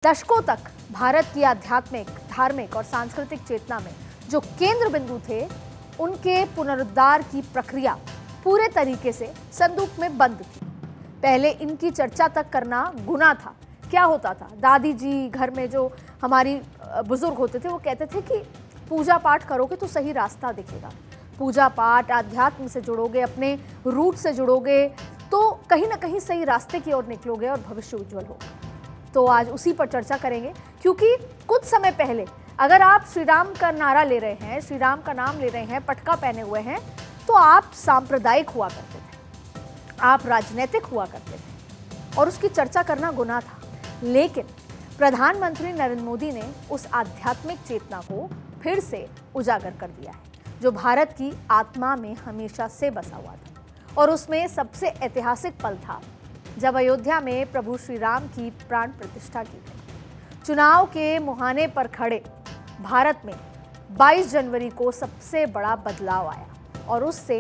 दशकों तक भारत की आध्यात्मिक, धार्मिक और सांस्कृतिक चेतना में जो केंद्र बिंदु थे, उनके पुनरुद्धार की प्रक्रिया पूरे तरीके से संदूक में बंद थी। पहले इनकी चर्चा तक करना गुनाह था। क्या होता था, दादी जी घर में जो हमारी बुजुर्ग होते थे वो कहते थे कि पूजा पाठ करोगे तो सही रास्ता दिखेगा। पूजा पाठ, आध्यात्म से जुड़ोगे, अपने रूट से जुड़ोगे तो कहीं ना कहीं सही रास्ते की ओर निकलोगे और भविष्य उज्जवल होगा। तो आज उसी पर चर्चा करेंगे, क्योंकि कुछ समय पहले अगर आप श्री राम का नारा ले रहे हैं, श्री राम का नाम ले रहे हैं, पटका पहने हुए हैं, तो आप सांप्रदायिक हुआ करते थे, आप राजनीतिक हुआ करते थे और उसकी चर्चा करना गुनाह था। लेकिन प्रधानमंत्री नरेंद्र मोदी ने उस आध्यात्मिक चेतना को फिर से उजागर कर दिया है, जो भारत की आत्मा में हमेशा से बसा हुआ था। और उसमें सबसे ऐतिहासिक पल था जब अयोध्या में प्रभु श्री राम की प्राण प्रतिष्ठा की गई। चुनाव के मुहाने पर खड़े भारत में 22 जनवरी को सबसे बड़ा बदलाव आया और उससे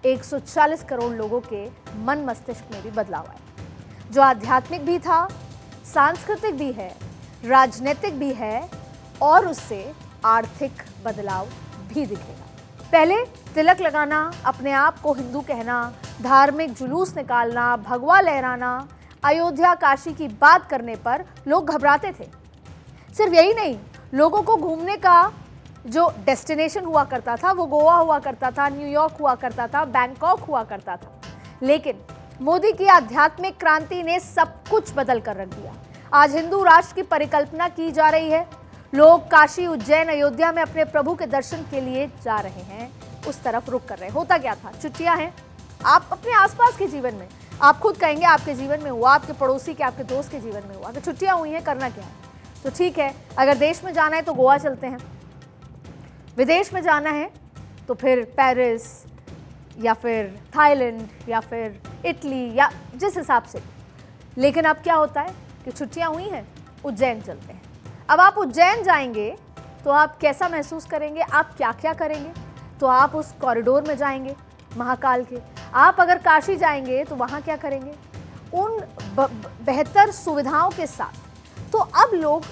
140 करोड़ लोगों के मन मस्तिष्क में भी बदलाव आया, जो आध्यात्मिक भी था, सांस्कृतिक भी है, राजनीतिक भी है और उससे आर्थिक बदलाव भी दिखेगा। पहले तिलक लगाना, अपने आप को हिंदू कहना, धार्मिक जुलूस निकालना, भगवा लहराना, अयोध्या काशी की बात करने पर लोग घबराते थे। सिर्फ यही नहीं, लोगों को घूमने का जो डेस्टिनेशन हुआ करता था वो गोवा हुआ करता था, न्यूयॉर्क हुआ करता था, बैंकॉक हुआ करता था। लेकिन मोदी की आध्यात्मिक क्रांति ने सब कुछ बदल कर रख दिया। आज हिंदू राष्ट्र की परिकल्पना की जा रही है। लोग काशी, उज्जैन, अयोध्या में अपने प्रभु के दर्शन के लिए जा रहे हैं, उस तरफ रुख कर रहे हैं। होता क्या था, छुट्टियां हैं, आप अपने आसपास के जीवन में, आप खुद कहेंगे आपके जीवन में हुआ, आपके पड़ोसी के, आपके दोस्त के जीवन में हुआ कि छुट्टियां हुई हैं, करना क्या है। तो ठीक है, अगर देश में जाना है तो गोवा चलते हैं, विदेश में जाना है तो फिर पेरिस या फिर थाईलैंड या फिर इटली, या जिस हिसाब से। लेकिन अब क्या होता है कि छुट्टियां हुई हैं, उज्जैन चलते हैं। अब आप उज्जैन जाएंगे तो आप कैसा महसूस करेंगे, आप क्या क्या करेंगे? तो आप उस कॉरिडोर में जाएंगे महाकाल के। आप अगर काशी जाएंगे तो वहाँ क्या करेंगे, उन बेहतर सुविधाओं के साथ। तो अब लोग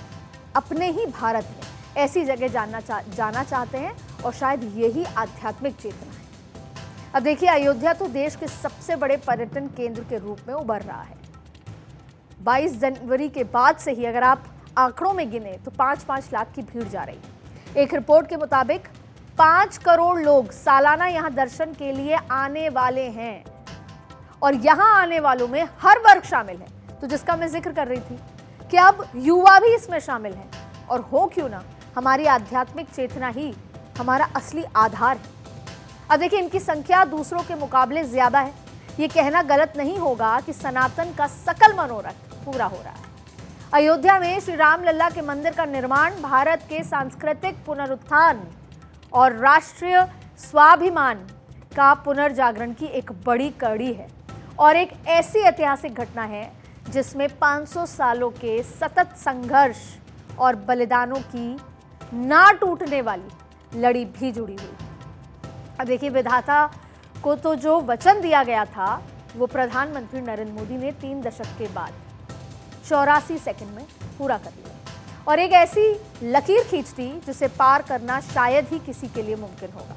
अपने ही भारत में ऐसी जगह जाना चाहते हैं और शायद यही आध्यात्मिक चेतना है। अब देखिए, अयोध्या तो देश के सबसे बड़े पर्यटन केंद्र के रूप में उभर रहा है। 22 जनवरी के बाद से ही अगर आप आंकड़ों में गिने तो 5-5 लाख की भीड़ जा रही है। एक रिपोर्ट के मुताबिक 5 करोड़ लोग सालाना यहां दर्शन के लिए आने वाले हैं और यहां आने वालों में हर वर्ग शामिल है। तो जिसका मैं जिक्र कर रही थी कि अब युवा भी इसमें शामिल हैं, और हो क्यों ना, हमारी आध्यात्मिक चेतना ही हमारा असली आधार है। अब देखिए, इनकी संख्या दूसरों के मुकाबले ज्यादा है। ये कहना गलत नहीं होगा कि सनातन का सकल मनोरथ पूरा हो रहा है। अयोध्या में श्री राम लल्ला के मंदिर का निर्माण भारत के सांस्कृतिक पुनरुत्थान और राष्ट्रीय स्वाभिमान का पुनर्जागरण की एक बड़ी कड़ी है और एक ऐसी ऐतिहासिक घटना है जिसमें 500 सालों के सतत संघर्ष और बलिदानों की ना टूटने वाली लड़ी भी जुड़ी हुई। अब देखिए, विधाता को तो जो वचन दिया गया था वो प्रधानमंत्री नरेंद्र मोदी ने 3 दशक के बाद 84 सेकंड में पूरा कर लिया और एक ऐसी लकीर खींच दी जिसे पार करना शायद ही किसी के लिए मुमकिन होगा।